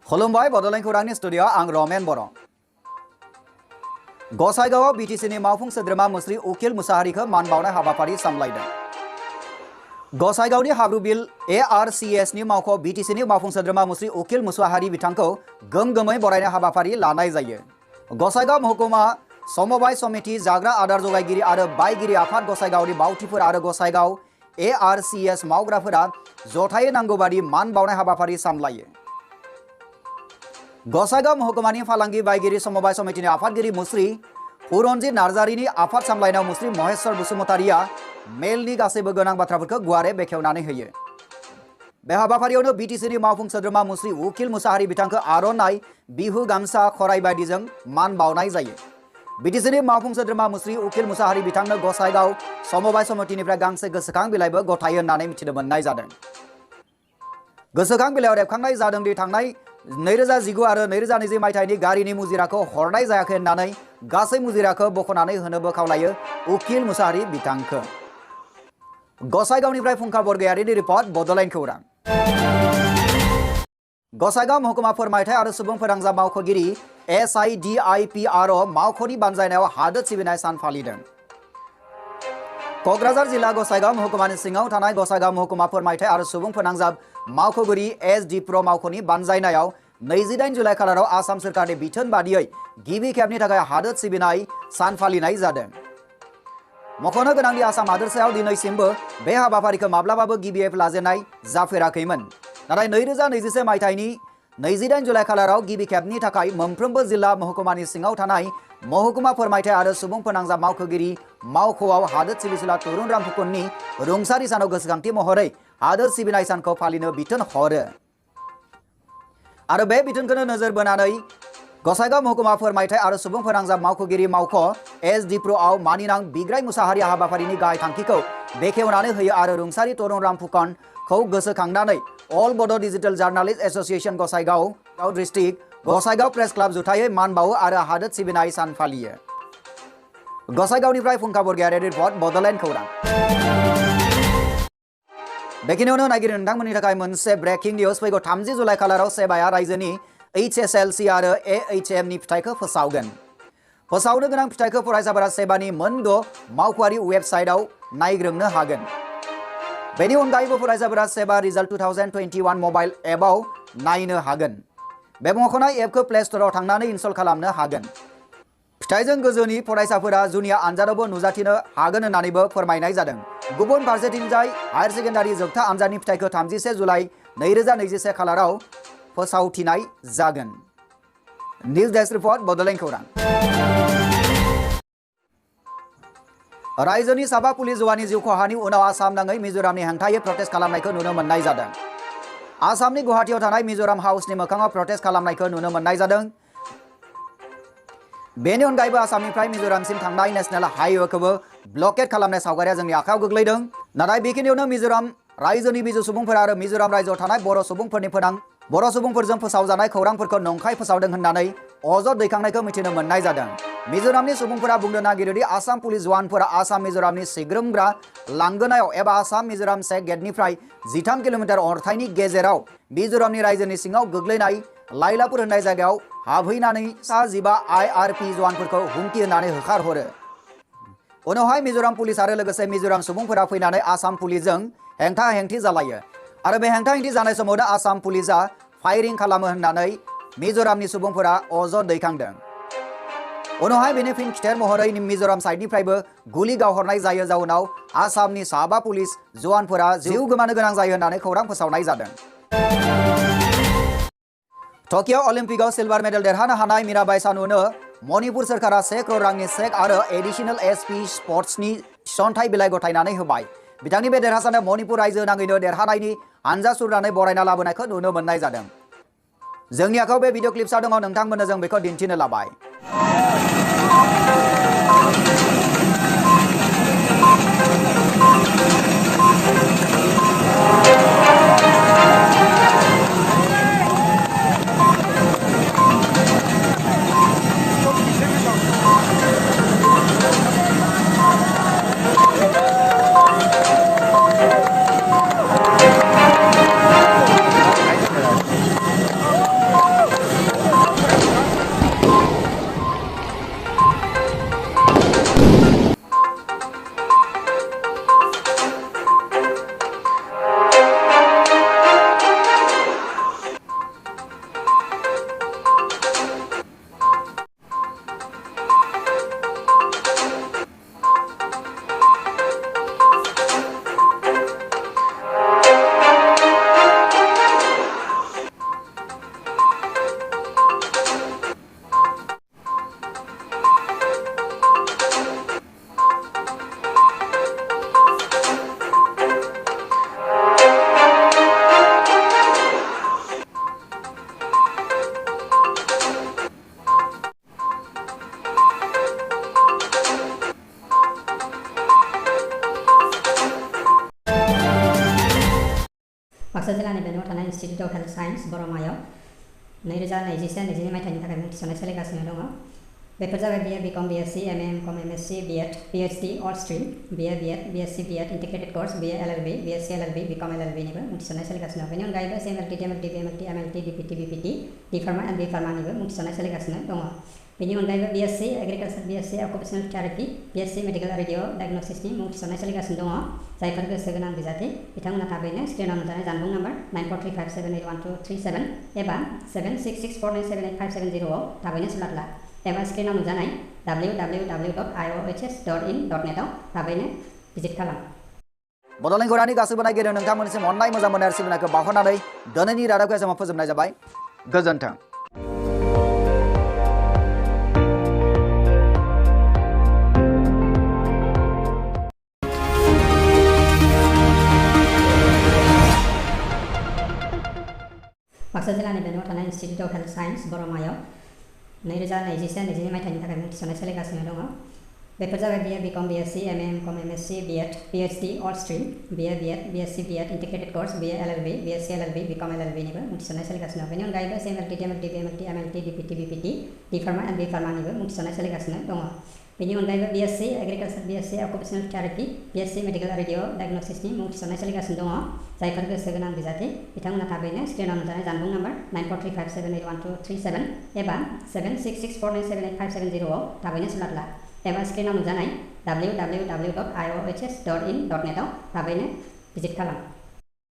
खुलुमबाय बड'लेण्ड खौरांनि स्टुडिअ आं रमेन बर'। गसाइगावआव बिटिसिनि मावफुं सोद्रोमा मुस्रि उकिल मुसाहारिखौ मान बावनाय हाबाफारि सामलायदों। गसाइगावनि हाब्रुबिल ARCSनि मावख' बिटिसिनि मावफुं सोद्रोमा मुस्रि उकिल मुसाहारि बिथांखौ गोमगोमै बरायनाय हाबाफारि लानाय जायो। गसाइगाव महकुमा समबाय समिति जाग्रा आदार जगायगिरि आरो बायगिरि आफाद गसाइगावनि बावथिफोर आरो गसाइगाव ARCS मावग्राफोरा जथायै नांगौबादि मान बावनाय हाबाफारि सामलायो। गसाइगाव महकुमानि फालांगि बायगिरि समबाय समितिनि आफादगिरि मुस्रि पुरनजित नार्जारिनि आफाद सामलायनायाव मुस्रि महेश्वर बसुमतारिया मेलनि गासैबो गोनां बाथ्राफोरखौ गुवारै बेखेवनानै होयो। बे हाबाफारियावनो बिटिसिनि मावफुं सोद्रोमा मुस्रि उकिल मुसाहारि बिथांखौ आर'नाइ बिहु गामसा खराइ बायदिजों मान बावनाय जायो। बिटिसिनि मावफुं सोद्रोमा मुस्रि उकिल मुसाहारि बिथांनो गसाइगाव समबाय समितिनिफ्राय गांसे गोसोखां बिलाइबो गथायो होननानै मिथिनो मोननाय जादों। गोसोखां बिलाइयाव रेबखांनाय जादों दि थांनाय 2019 आरो 2020 मायथाइनि गारिनि मुजिराखौ हरनाय जायाखै होननानै गासै मुजिराखौ बख'नानै होनोबो खावलायो उकिल मुसाहारि बिथांखौ। गसाइगावनिफ्राय फुंखा बरगयारिनि रिपर्ट बड'लेण्ड खौरां। गसाइगाव महकुमा फोरमायथाय आरो सुबुं फोनांजाब मावख'गिरि SIDIPRO मावख'नि बानजायनायाव हादोर सिबिनाय सान फालिदों। क'क्राझार जिल्ला गसाइगाव महकुमानि सिङाव थानाय गसाइगाव महकुमा फोरमायथाय आरो सुबुं फोनांजाब मावख'गिरि SDPRO मावख'नि बानजायनायाव 28 जुलाइ खालाराव आसाम सोरखारनि बिथोन बादियै गिबि खेबनि थाखाय हादोर सिबिनाय सान फालिनाय जादों। मख'नो गोनांदि आसाम हादोरसायाव दिनैसिमबो बे हाबाफारिखौ माब्लाबाबो गिबियै लाजेननाय जाफेराखैमोन। नाथाय 2021 मायथाइनि 28 जुलाइ खालाराव गिबि खेबनि थाखाय मोनफ्रोमबो जिल्ला महकुमानि सिङाव थानाय महकुमा फोरमायथाय आरो सुबुं फोनांजाब मावख'गिरि मावख'आव हादोर सिबिसुला तरुन फुकननि रुंसारि सानाव गोसोखांथि महरै हादोर सिबिनाय सानखौ फालिनो बिथोन हरो। आरो बे बिथोनखौनो नोजोर बोनानै गसाइगाव महकुमा फोरमायथाय आरो सुबुं फोनांजाब मावख'गिरि मावख' SDPROआव मानिनां बिग्राय मुसाहारि हाबाफारिनि गाहाय थांखिखौ बेखेवनानै होयो आरो रुंसारि तरुन फुकनखौ गोसोखांनानै all Bodo' digital journalist association Gossaigaon district Gossaigaon press club जुथायै मान बावो आरो हादोर सिबिनाय सान फालियो। गसाइगावनिफ्राय फुंखा बरगयारि रिपर्ट बड'लेण्ड खौरां। बेखिनियावनो नागिरो नोंथांमोननि थाखाय मोनसे ब्रेकिं निउज। फैगौ 30 जुलाइ खालाराव सेबाया रायजोनि HSLC आरो AHM नि फिथाइखौ फोसावगोन। फोसावनो गोनां फिथाइखौ फरायसाफोरा सेबानि मोन 6 मावख'आरि वेबसाइटआव नायग्रोमनो हागोन। बेनि अनगायैबो फरायसाफोरा सेबा रिजाल्ट 2021 मबाइल एपआव नायनो हागोन। बे मख'नाय एपखौ प्ले स्ट'राव थांनानै इनस्टल खालामनो हागोन। फिथाइजों गोजौनि फरायसाफोरा जुनिया आनजादावबो नुजाथिनो हागोन होननानैबो फोरमायनाय जादों। गुबुन फारसेथिंजाय हायार सेकेन्डारि जोबथा आनजादनि फिथाइखौ 31 जुलाइ 2021 खालाराव फोसावथिनाय जागोन। निउज डेस्क रिपर्ट बड'लेण्ड खौरां। रायजोनि साबा पुलिस जवाननि जिउ खहानि उनाव आसाम नाङै मिजोरामनि हेंथायै प्रटेस्ट खालामनायखौ नुनो मोननाय जादों। आसामनि गुवाहाटीआव थानाय मिजोराम हाउसनि मोखाङाव प्रटेस्ट खालामनायखौ नुनो मोननाय जादों। बेनि अनगायैबो आसामनिफ्राय मिजोरामसिम थांनाय नेशनेल हाइवेखौबो ब्लकेट खालामनाय सावगारिया जोंनि आखायाव गोग्लैदों। नाथाय बेखिनियावनो मिजोराम रायजोनि बिजु सुबुंफोरा आरो मिजोराम रायजोआव थानाय बर' सुबुंफोरजों फोसावजानाय खौरांफोरखौ नंखाय फोसावदों होननानै अजद दैखांनायखौ मिथिनो मोननाय जादों। मिजोरामनि सुबुंफोरा बुंनो नागिरोदि आसाम पुलिस जवानफोरा आसाम मिजोरामनि सिग्रोमग्रा लांगोनायाव एबा आसाम मिजोराम चेक गेटनिफ्राय 13 किल'मिटार अरथाइनि गेजेराव मिजोरामनि रायजोनि सिङाव गोग्लैनाय लाइलापुर होननाय जायगायाव हाबहैनानै सा 15 IRP जवानफोरखौ हुमखि होनानै होखारहरो। उनावहाय मिजोराम पुलिस आरो लोगोसे मिजोराम सुबुंफोरा फैनानै आसाम पुलिसजों हेंथा हेंथि जालायो आरो बे हेंथा हेंथि जानाय समावनो आसाम पुलिसा फायरिं खालामो होननानै मिजोरामनि सुबुंफोरा अजद दैखांदों। उनावहाय बेनि फिन खिथेर महरै मिजोराम साइडनिफ्रायबो गुलि गावहरनाय जायो। जाउनाव आसामनि साबा पुलिस जवानफोरा जिउ गोमानो गोनां जायो होननानै खौरां फोसावनाय जादों। टकिअ अलिम्पिकआव सिलभार मेडेल देरहानो हानाय मीराबाई चानुनो मणिपुर सोरखारा 1 करोड़ रांनि चेक आरो एडिशनेल SP स्पर्ट्सनि थिसनथाइ बिलाइ गथायनानै होबाय। बिथांनि बे देरहासारनायाव मणिपुर रायजो नाङैनो देरहानायनि हानजा सुरनानै बरायना लाबोनायखौ नुनो मोननाय जादों। जोंनि आखायाव बे भिडिअ क्लिप्सआ दङ, नोंथांमोननो जों बेखौ दिन्थिनो लाबाय। बाक्सा जिल्लानि बेंटलाव थानाय इनस्टिट्यूट अफ हेल्थ साइंस बरमायाव 2021-22 मायथाइनि थाखाय मुं थिसननाय सोलिगासिनो दङ। बेफोर जाबाय BA BCom BSc MA MCom MSc BEd PhD all stream BA BEd BSc BEd integrated course BA LLB BSc LLB BCom LLB निबो मुं थिसननाय सोलिगासिनो दङ। बेनि अनगायैबो CMLT DMLT BMLT MLT DPT BPT D Pharma and B Pharma निबो मुं थिसननाय सोलिगासिनो दङ। बेनि अनगायैबो BSc Agriculture BSc Occupational Therapy BSc Medical Radio Diagnosis नि मुं थिसननाय सोलिगासिनो दङ। जायफोर गोसो गोनां बिजाथि बिथांमोना थाबैनो स्क्रिनाव नुजानाय जानबुं नाम्बार 9435781237 एबा 7664978570 आव थाबैनो सोंना ला एबा स्क्रिनाव नुजानाय www.iohs.in.net आव थाबैनो भिजिट खालाम। बड'लेण्ड खौरांनि गासैबो नायगिरिनो नोंथांमोननिसिम अननाय मोजां मोननाय आरो सिबिनायखौ बावहरनानै दिनैनि रादाबखौ एसेबां फोजोबनाय जाबाय। गोजोन्थों। बाक्सा जिल्लानि बेंटलाव थानाय इनस्टिट्यूट अफ हेल्थ साइंस बरमायाव 2021-22 मायथाइनि थाखाय मुं थिसननाय सोलिगासिनो दङ। बेफोर जाबाय BA BCom BSc MA MCom MSc BEd PhD all stream BA BEd BSc BEd integrated course BA LLB BSc LLB BCom LLB निबो मुं थिसननाय सोलिगासिनो दङ। बेनि अनगायैबो CMLT DMLT BMLT MLT DPT BPT D Pharma and B Pharma निबो मुं थिसननाय सोलिगासिनो दङ। बेनि अनगायैबो BSc Agriculture BSc Occupational Therapy BSc Medical Radio Diagnosis नि मुं थिसननाय सोलिगासिनो दङ। जायफोर गोसो गोनां बिजाथि बिथांमोना थाबैनो स्क्रिनाव नुजानाय जानबुं नाम्बार 9435781237 एबा 7664978570 आव थाबैनो सोंना ला एबा स्क्रिनाव नुजानाय www.iohs.in.net आव थाबैनो भिजिट खालाम।